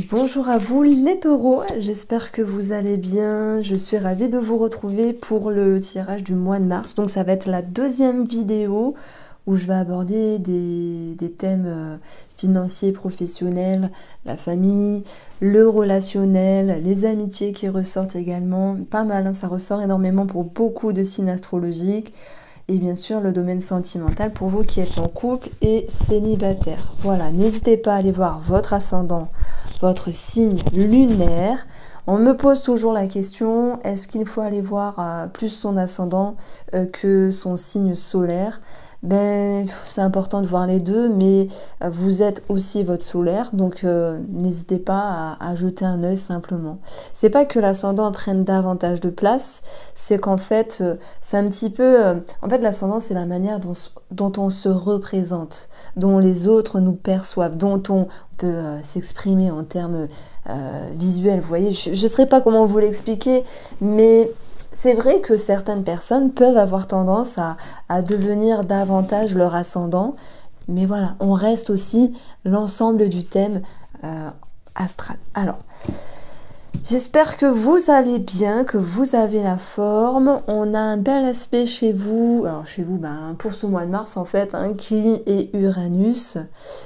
Bonjour à vous les taureaux, j'espère que vous allez bien. Je suis ravie de vous retrouver pour le tirage du mois de mars. Donc ça va être la deuxième vidéo où je vais aborder des thèmes financiers, professionnels, la famille, le relationnel, les amitiés qui ressortent également. Pas mal, hein, ça ressort énormément pour beaucoup de signes astrologiques. Et bien sûr le domaine sentimental pour vous qui êtes en couple et célibataire. Voilà, n'hésitez pas à aller voir votre ascendant, votre signe lunaire. On me pose toujours la question, est-ce qu'il faut aller voir plus son ascendant que son signe solaire? Ben, c'est important de voir les deux, mais vous êtes aussi votre solaire, donc n'hésitez pas à jeter un œil simplement. C'est pas que l'ascendant prenne davantage de place, c'est qu'en fait, c'est un petit peu... en fait, l'ascendant, c'est la manière dont on se représente, dont les autres nous perçoivent, dont on peut s'exprimer en termes visuels. Vous voyez, je ne saurais pas comment vous l'expliquer, mais c'est vrai que certaines personnes peuvent avoir tendance à devenir davantage leur ascendant, mais voilà, on reste aussi l'ensemble du thème astral. Alors, j'espère que vous allez bien, que vous avez la forme. On a un bel aspect chez vous, alors chez vous, pour ce mois de mars en fait, hein, qui est Uranus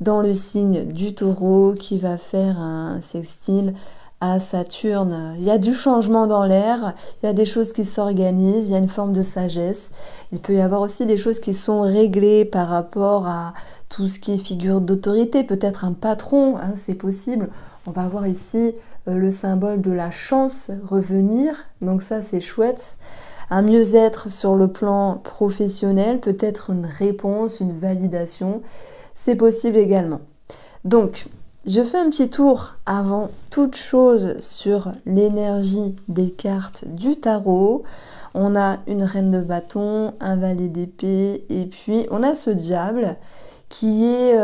dans le signe du Taureau, qui va faire un sextile à Saturne. Il y a du changement dans l'air, il y a des choses qui s'organisent, il y a une forme de sagesse. Il peut y avoir aussi des choses qui sont réglées par rapport à tout ce qui est figure d'autorité, peut-être un patron, hein, c'est possible. On va voir ici le symbole de la chance revenir, donc ça c'est chouette. Un mieux-être sur le plan professionnel, peut-être une réponse, une validation, c'est possible également. Donc, je fais un petit tour avant toute chose sur l'énergie des cartes du tarot. On a une reine de bâton, un valet d'épée, et puis on a ce diable qui est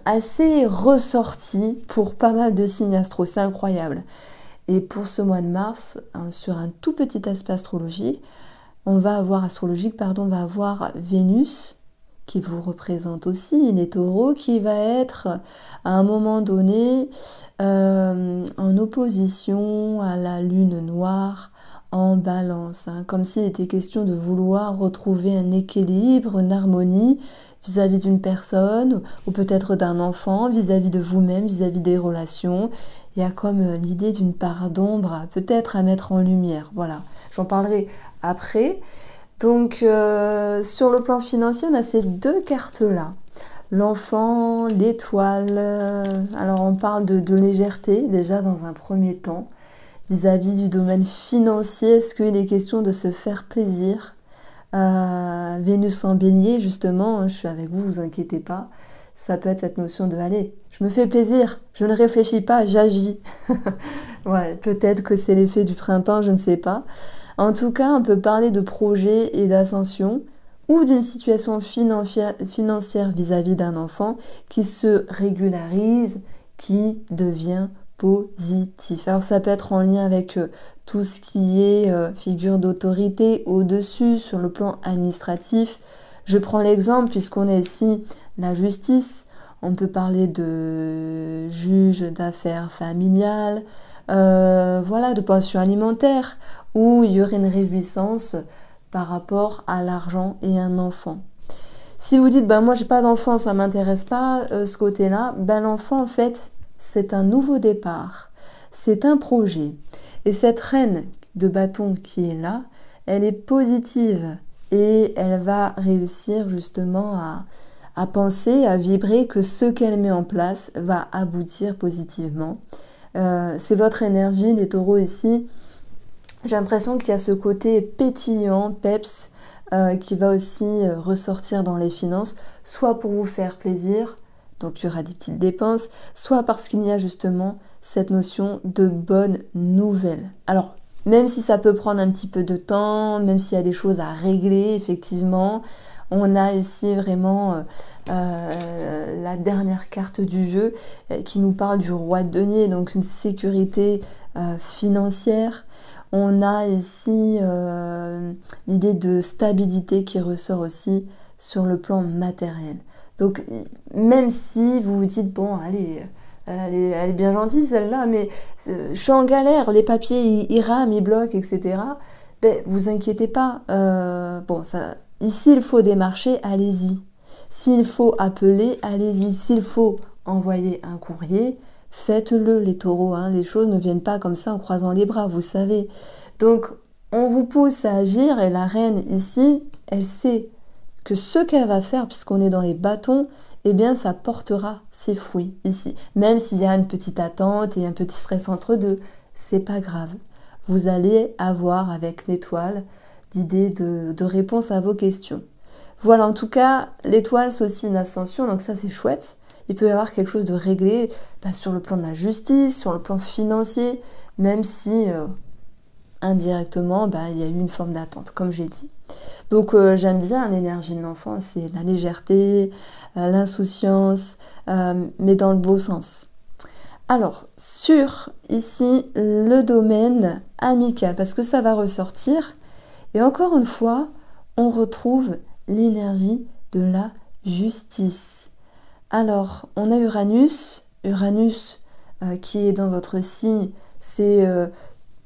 assez ressorti pour pas mal de signes astro, c'est incroyable. Et pour ce mois de mars, hein, sur un tout petit aspect astrologique, on va avoir Vénus, qui vous représente aussi, les taureaux, qui va être à un moment donné en opposition à la lune noire en balance, hein, comme s'il était question de vouloir retrouver un équilibre, une harmonie vis-à-vis d'une personne, ou peut-être d'un enfant, vis-à-vis de vous-même, vis-à-vis des relations. Il y a comme l'idée d'une part d'ombre, peut-être à mettre en lumière. Voilà, j'en parlerai après. Donc, sur le plan financier, on a ces deux cartes-là. L'enfant, l'étoile. Alors, on parle de légèreté, déjà dans un premier temps. Vis-à-vis du domaine financier, est-ce qu'il est question de se faire plaisir? Vénus en bélier, justement, je suis avec vous, vous inquiétez pas. Ça peut être cette notion de, allez, je me fais plaisir, je ne réfléchis pas, j'agis. Ouais, peut-être que c'est l'effet du printemps, je ne sais pas. En tout cas, on peut parler de projet et d'ascension ou d'une situation financière vis-à-vis d'un enfant qui se régularise, qui devient positif. Alors ça peut être en lien avec tout ce qui est figure d'autorité au-dessus sur le plan administratif. Je prends l'exemple puisqu'on a ici la justice. On peut parler de juge d'affaires familiales, voilà, de pension alimentaire, où il y aurait une réjouissance par rapport à l'argent et un enfant. Si vous dites, moi j'ai pas d'enfant, ça m'intéresse pas ce côté-là, l'enfant en fait c'est un nouveau départ, c'est un projet. Et cette reine de bâton qui est là, elle est positive et elle va réussir justement à penser, à vibrer que ce qu'elle met en place va aboutir positivement. C'est votre énergie, les taureaux ici. J'ai l'impression qu'il y a ce côté pétillant, peps, qui va aussi ressortir dans les finances, soit pour vous faire plaisir, donc il y aura des petites dépenses, soit parce qu'il y a justement cette notion de bonne nouvelle. Alors, même si ça peut prendre un petit peu de temps, même s'il y a des choses à régler, effectivement, on a ici vraiment la dernière carte du jeu qui nous parle du roi de denier, donc une sécurité financière. On a ici l'idée de stabilité qui ressort aussi sur le plan matériel. Donc, même si vous vous dites, bon, allez, elle est bien gentille celle-là, mais je suis en galère, les papiers ils rament, ils bloquent, etc. Ben, vous inquiétez pas. Bon, ça, ici il faut démarcher, allez-y. S'il faut appeler, allez-y. S'il faut envoyer un courrier, faites-le, les taureaux. Hein. Les choses ne viennent pas comme ça en croisant les bras, vous savez. Donc, on vous pousse à agir et la reine ici, elle sait que ce qu'elle va faire, puisqu'on est dans les bâtons, eh bien, ça portera ses fruits ici. Même s'il y a une petite attente et un petit stress entre deux, c'est pas grave. Vous allez avoir avec l'étoile d'idées de réponses à vos questions. Voilà, en tout cas, l'étoile, c'est aussi une ascension, donc ça, c'est chouette. Il peut y avoir quelque chose de réglé sur le plan de la justice, sur le plan financier, même si indirectement, il y a eu une forme d'attente, comme j'ai dit. Donc j'aime bien l'énergie de l'enfant, c'est la légèreté, l'insouciance, mais dans le beau sens. Alors, sur ici le domaine amical, parce que ça va ressortir, et encore une fois, on retrouve l'énergie de la justice. Alors, on a Uranus, qui est dans votre signe, c'est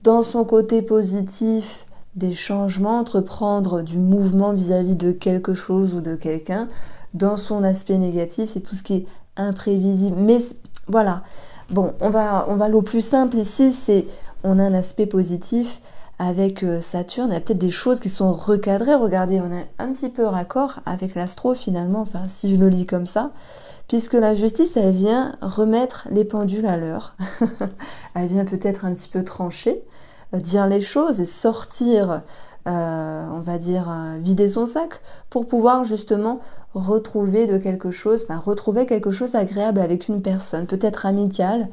dans son côté positif des changements, entreprendre du mouvement vis-à-vis de quelque chose ou de quelqu'un. Dans son aspect négatif, c'est tout ce qui est imprévisible. Mais voilà, bon, on va aller au plus simple ici, c'est on a un aspect positif avec Saturne. Il y a peut-être des choses qui sont recadrées. Regardez, on est un petit peu raccord avec l'astro finalement, enfin si je le lis comme ça. Puisque la justice, elle vient remettre les pendules à l'heure. Elle vient peut-être un petit peu trancher, dire les choses et sortir, on va dire, vider son sac pour pouvoir justement retrouver retrouver quelque chose d'agréable avec une personne, peut-être amicale.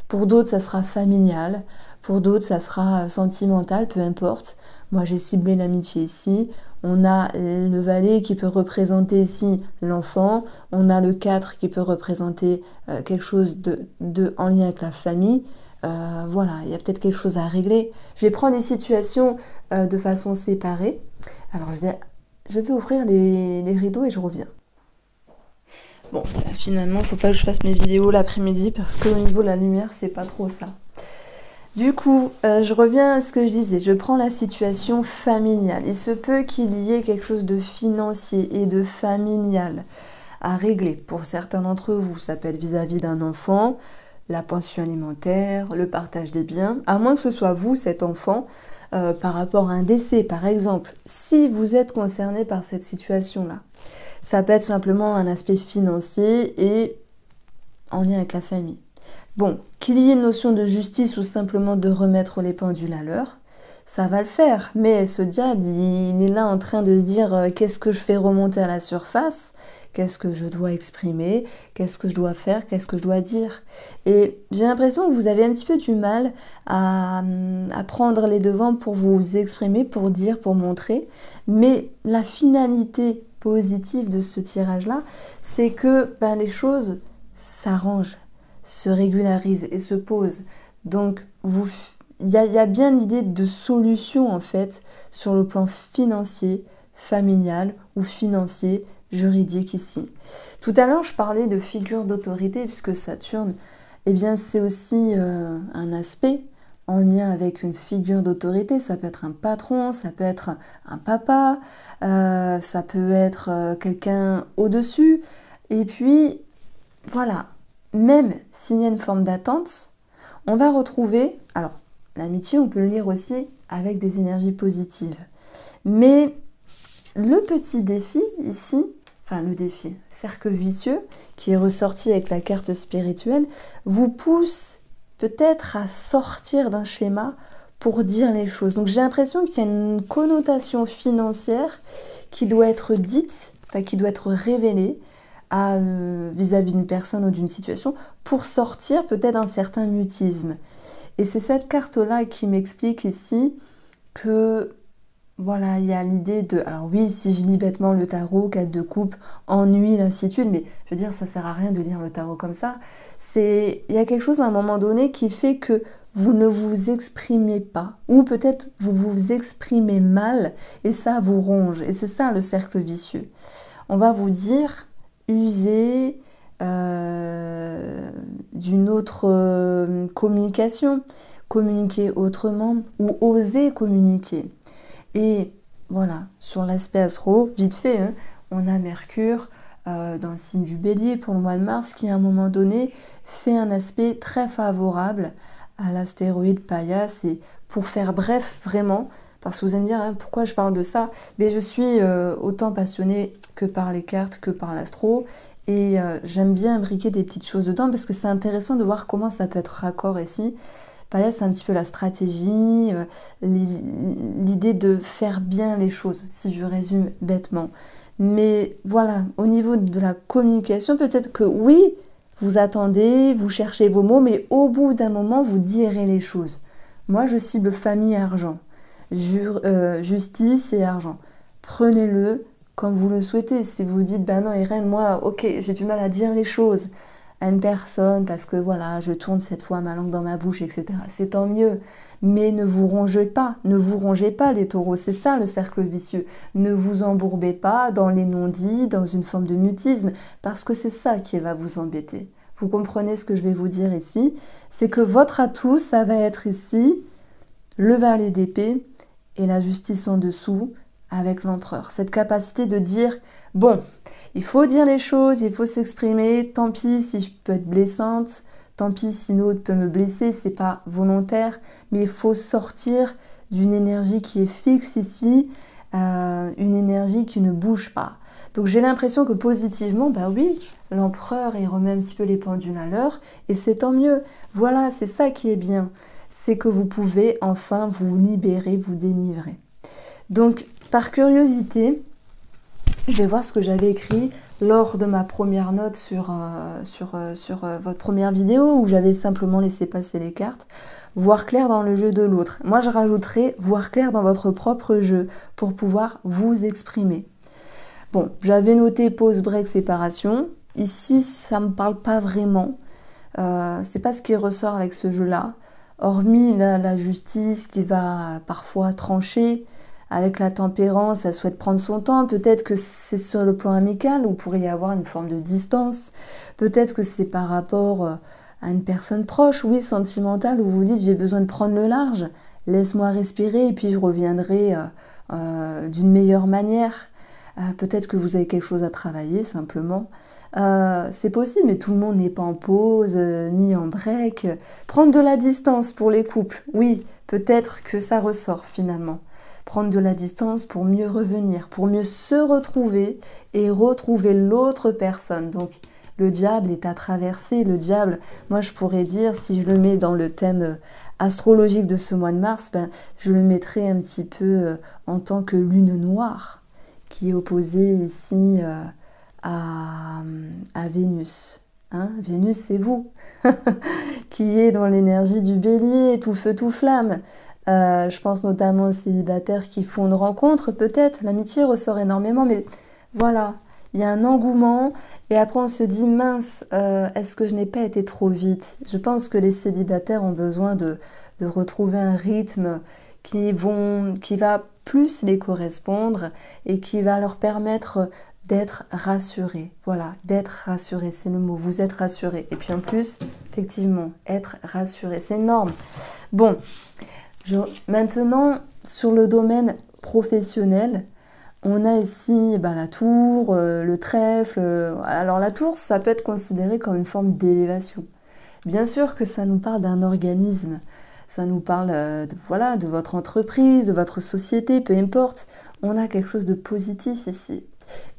Pour d'autres, ça sera familial. Pour d'autres, ça sera sentimental, peu importe. Moi, j'ai ciblé l'amitié ici. On a le valet qui peut représenter ici l'enfant. On a le 4 qui peut représenter quelque chose en lien avec la famille. Voilà, il y a peut-être quelque chose à régler. Je vais prendre les situations de façon séparée. Alors, je vais ouvrir les rideaux et je reviens. Bon, finalement, il ne faut pas que je fasse mes vidéos l'après-midi parce qu'au niveau de la lumière, c'est pas trop ça. Du coup, je reviens à ce que je disais, je prends la situation familiale. Il se peut qu'il y ait quelque chose de financier et de familial à régler. Pour certains d'entre vous, ça peut être vis-à-vis d'un enfant, la pension alimentaire, le partage des biens, à moins que ce soit vous, cet enfant, par rapport à un décès, par exemple. Si vous êtes concerné par cette situation-là, ça peut être simplement un aspect financier et en lien avec la famille. Bon, qu'il y ait une notion de justice ou simplement de remettre les pendules à l'heure, ça va le faire. Mais ce diable, il est là en train de se dire qu'est-ce que je fais remonter à la surface, qu'est-ce que je dois exprimer, qu'est-ce que je dois faire, qu'est-ce que je dois dire. Et j'ai l'impression que vous avez un petit peu du mal à prendre les devants pour vous exprimer, pour dire, pour montrer. Mais la finalité positive de ce tirage-là, c'est que les choses s'arrangent, se régularise et se pose. Donc, il y a bien l'idée de solution, en fait, sur le plan financier, familial ou financier, juridique ici. Tout à l'heure, je parlais de figure d'autorité, puisque Saturne, eh bien, c'est aussi un aspect en lien avec une figure d'autorité. Ça peut être un patron, ça peut être un papa, ça peut être quelqu'un au-dessus. Et puis, voilà, même s'il y a une forme d'attente, on va retrouver, alors l'amitié on peut le lire aussi avec des énergies positives, mais le petit défi ici, enfin le défi, cercle vicieux, qui est ressorti avec la carte spirituelle, vous pousse peut-être à sortir d'un schéma pour dire les choses. Donc j'ai l'impression qu'il y a une connotation financière qui doit être dite, enfin qui doit être révélée, vis-à-vis d'une personne ou d'une situation pour sortir peut-être d'un certain mutisme. Et c'est cette carte-là qui m'explique ici que voilà, il y a l'idée de... Alors oui, si je lis bêtement le tarot, 4 de coupe, ennui, lassitude, mais je veux dire, ça sert à rien de lire le tarot comme ça. Il y a quelque chose à un moment donné qui fait que vous ne vous exprimez pas, ou peut-être vous vous exprimez mal, et ça vous ronge. Et c'est ça le cercle vicieux. On va vous dire... usé, d'une autre communication, communiquer autrement ou oser communiquer. Et voilà, sur l'aspect astro, vite fait, hein, on a Mercure dans le signe du Bélier pour le mois de mars qui à un moment donné fait un aspect très favorable à l'astéroïde Paillasse. Et pour faire bref vraiment, parce que vous allez me dire hein, pourquoi je parle de ça, mais je suis autant passionnée que par les cartes que par l'astro et j'aime bien imbriquer des petites choses dedans parce que c'est intéressant de voir comment ça peut être raccord ici. Paillasse, c'est un petit peu la stratégie, l'idée de faire bien les choses, si je résume bêtement. Mais voilà, au niveau de la communication, peut-être que oui, vous attendez, vous cherchez vos mots, mais au bout d'un moment, vous direz les choses. Moi, je cible famille et argent, justice et argent. Prenez-le comme vous le souhaitez. Si vous dites, ben non, Irène, moi, ok, j'ai du mal à dire les choses à une personne parce que voilà, je tourne cette fois ma langue dans ma bouche, etc. C'est tant mieux. Mais ne vous rongez pas les taureaux, c'est ça le cercle vicieux. Ne vous embourbez pas dans les non-dits, dans une forme de mutisme, parce que c'est ça qui va vous embêter. Vous comprenez ce que je vais vous dire ici? C'est que votre atout, ça va être ici le valet d'épée et la justice en dessous avec l'empereur. Cette capacité de dire, bon, il faut dire les choses, il faut s'exprimer, tant pis si je peux être blessante, tant pis si une autre peut me blesser, c'est pas volontaire, mais il faut sortir d'une énergie qui est fixe ici, une énergie qui ne bouge pas. Donc j'ai l'impression que positivement, bah oui, l'empereur il remet un petit peu les pendules à l'heure et c'est tant mieux. Voilà, c'est ça qui est bien, c'est que vous pouvez enfin vous libérer, vous délivrer. Donc par curiosité, je vais voir ce que j'avais écrit lors de ma première note sur votre première vidéo où j'avais simplement laissé passer les cartes. Voir clair dans le jeu de l'autre. Moi, je rajouterais voir clair dans votre propre jeu pour pouvoir vous exprimer. Bon, j'avais noté pause, break, séparation. Ici, ça me parle pas vraiment. C'est pas ce qui ressort avec ce jeu-là. Hormis la justice qui va parfois trancher. Avec la tempérance, elle souhaite prendre son temps. Peut-être que c'est sur le plan amical où il pourrait y avoir une forme de distance. Peut-être que c'est par rapport à une personne proche, oui, sentimentale, où vous dites j'ai besoin de prendre le large. Laisse-moi respirer et puis je reviendrai d'une meilleure manière. Peut-être que vous avez quelque chose à travailler simplement. C'est possible, mais tout le monde n'est pas en pause ni en break. Prendre de la distance pour les couples, oui, peut-être que ça ressort finalement. Prendre de la distance pour mieux revenir, pour mieux se retrouver et retrouver l'autre personne. Donc le diable est à traverser. Le diable, moi je pourrais dire, si je le mets dans le thème astrologique de ce mois de mars, ben, je le mettrais un petit peu en tant que lune noire, qui est opposée ici à Vénus. Hein, Vénus, c'est vous, qui est dans l'énergie du bélier, tout feu, tout flamme. Je pense notamment aux célibataires qui font une rencontre, peut-être, l'amitié ressort énormément, mais voilà, il y a un engouement, et après on se dit, mince, est-ce que je n'ai pas été trop vite? Je pense que les célibataires ont besoin de retrouver un rythme qui va plus les correspondre, et qui va leur permettre d'être rassurés. Voilà, d'être rassurés, c'est le mot, vous êtes rassurés. Et puis en plus, effectivement, être rassuré, c'est énorme. Bon, maintenant, sur le domaine professionnel, on a ici la tour, le trèfle. Alors la tour, ça peut être considéré comme une forme d'élévation. Bien sûr que ça nous parle d'un organisme, ça nous parle de votre entreprise, de votre société, peu importe. On a quelque chose de positif ici.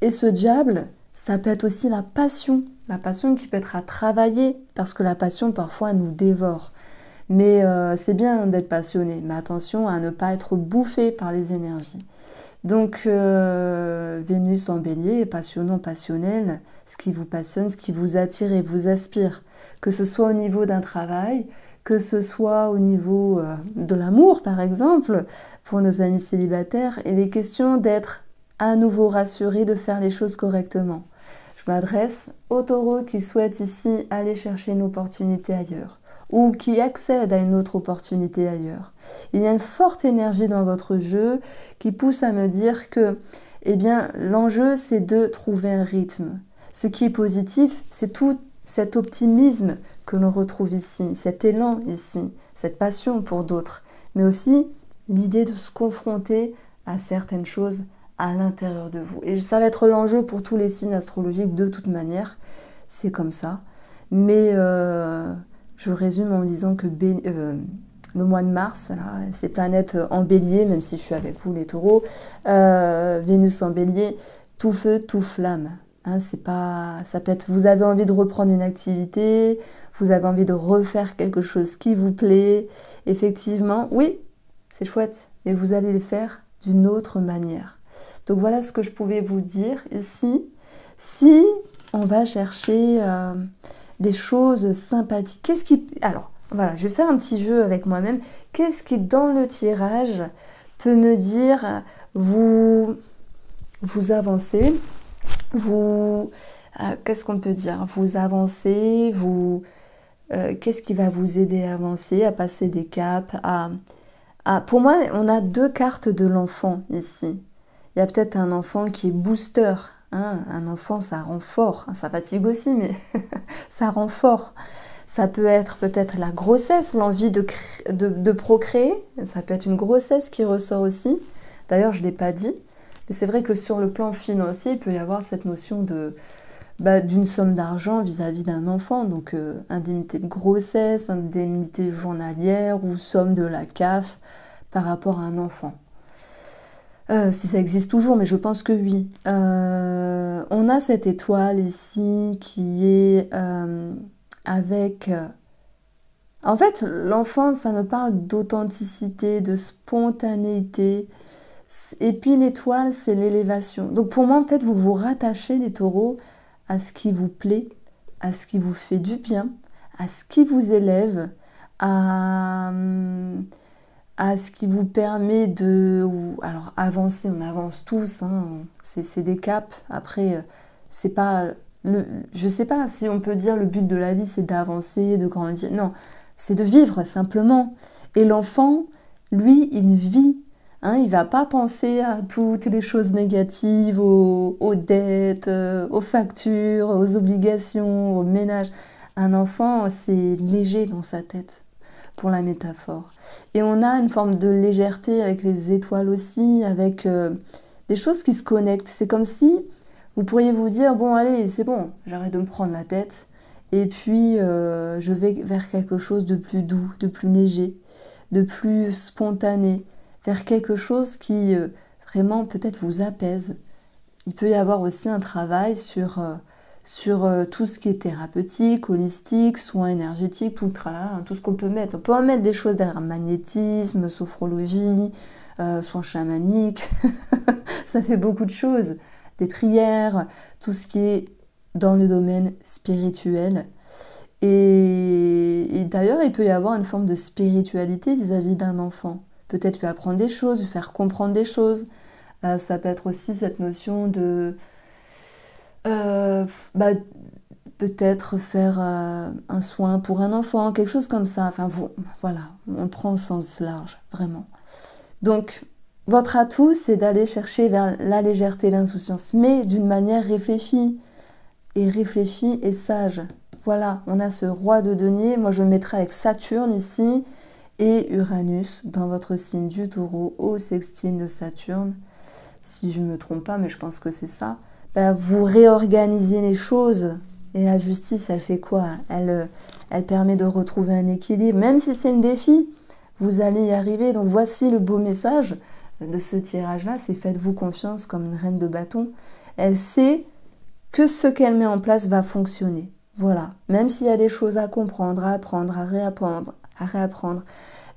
Et ce diable, ça peut être aussi la passion qui peut être à travailler, parce que la passion parfois nous dévore. Mais c'est bien d'être passionné, mais attention à ne pas être bouffé par les énergies. Donc Vénus en bélier est passionnant, passionnel, ce qui vous passionne, ce qui vous attire et vous aspire. Que ce soit au niveau d'un travail, que ce soit au niveau de l'amour par exemple, pour nos amis célibataires, il est question d'être à nouveau rassuré, de faire les choses correctement. Je m'adresse aux taureaux qui souhaitent ici aller chercher une opportunité ailleurs, ou qui accèdent à une autre opportunité ailleurs. Il y a une forte énergie dans votre jeu qui pousse à me dire que, l'enjeu c'est de trouver un rythme. Ce qui est positif, c'est tout cet optimisme que l'on retrouve ici, cet élan ici, cette passion pour d'autres, mais aussi l'idée de se confronter à certaines choses à l'intérieur de vous. Et ça va être l'enjeu pour tous les signes astrologiques de toute manière, c'est comme ça. Mais je résume en disant que le mois de mars, là, ces planètes en bélier, même si je suis avec vous les taureaux, Vénus en bélier, tout feu, tout flamme. Hein, c'est pas, ça peut être, vous avez envie de reprendre une activité, vous avez envie de refaire quelque chose qui vous plaît. Effectivement, oui, c'est chouette, mais vous allez les faire d'une autre manière. Donc voilà ce que je pouvais vous dire ici. Si on va chercher des choses sympathiques, qu'est-ce qui... Alors, voilà, je vais faire un petit jeu avec moi-même. Qu'est-ce qui, dans le tirage, peut me dire, vous avancez, qu'est-ce qu'on peut dire? Vous avancez, qu'est-ce qui va vous aider à avancer, à passer des caps, pour moi, on a deux cartes de l'enfant ici. Il y a peut-être un enfant qui est booster. Hein, un enfant, ça rend fort. Ça fatigue aussi, mais ça rend fort. Ça peut être peut-être la grossesse, l'envie de procréer. Ça peut être une grossesse qui ressort aussi. D'ailleurs, je ne l'ai pas dit. Mais c'est vrai que sur le plan financier, il peut y avoir cette notion d'une somme d'argent vis-à-vis d'un enfant. Donc, indemnité de grossesse, indemnité journalière ou somme de la CAF par rapport à un enfant. Si ça existe toujours, mais je pense que oui. On a cette étoile ici qui est avec... En fait, l'enfant, ça me parle d'authenticité, de spontanéité. Et puis l'étoile, c'est l'élévation. Donc pour moi, en fait, vous vous rattachez, les taureaux, à ce qui vous plaît, à ce qui vous fait du bien, à ce qui vous élève, à ce qui vous permet de... Alors avancer, on avance tous, hein, c'est des caps. Après, c'est pas... je sais pas si on peut dire le but de la vie, c'est d'avancer, de grandir. Non, c'est de vivre simplement. Et l'enfant, lui, il vit. Hein, il ne va pas penser à toutes les choses négatives, aux dettes, aux factures, aux obligations, au ménage. Un enfant, c'est léger dans sa tête, pour la métaphore. Et on a une forme de légèreté avec les étoiles aussi, avec des choses qui se connectent. C'est comme si vous pourriez vous dire, bon allez, c'est bon, j'arrête de me prendre la tête, et puis je vais vers quelque chose de plus doux, de plus léger, de plus spontané, vers quelque chose qui vraiment peut-être vous apaise. Il peut y avoir aussi un travail sur tout ce qui est thérapeutique, holistique, soins énergétiques, tout ce qu'on peut mettre. On peut en mettre des choses derrière magnétisme, sophrologie, soins chamaniques, ça fait beaucoup de choses. Des prières, tout ce qui est dans le domaine spirituel. Et d'ailleurs, il peut y avoir une forme de spiritualité vis-à-vis d'un enfant. Peut-être lui apprendre des choses, lui faire comprendre des choses. Ça peut être aussi cette notion de... peut-être faire un soin pour un enfant, quelque chose comme ça. Enfin, voilà, on prend au sens large, vraiment. Donc, votre atout, c'est d'aller chercher vers la légèreté, l'insouciance, mais d'une manière réfléchie. Et réfléchie et sage. Voilà, on a ce roi de denier. Moi, je le mettrai avec Saturne ici et Uranus dans votre signe du Taureau au sextile de Saturne. Si je ne me trompe pas, mais je pense que c'est ça. Vous réorganisez les choses. Et la justice, elle fait quoi? Elle permet de retrouver un équilibre. Même si c'est un défi, vous allez y arriver. Donc voici le beau message de ce tirage-là. C'est faites-vous confiance comme une reine de bâton. Elle sait que ce qu'elle met en place va fonctionner. Voilà. Même s'il y a des choses à comprendre, à apprendre, à réapprendre,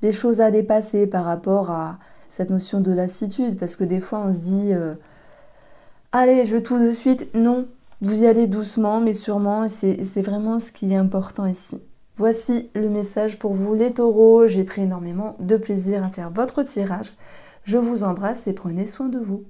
des choses à dépasser par rapport à cette notion de lassitude. Parce que des fois, on se dit allez, je veux tout de suite. Non, vous y allez doucement, mais sûrement. Et c'est vraiment ce qui est important ici. Voici le message pour vous, les taureaux. J'ai pris énormément de plaisir à faire votre tirage. Je vous embrasse et prenez soin de vous.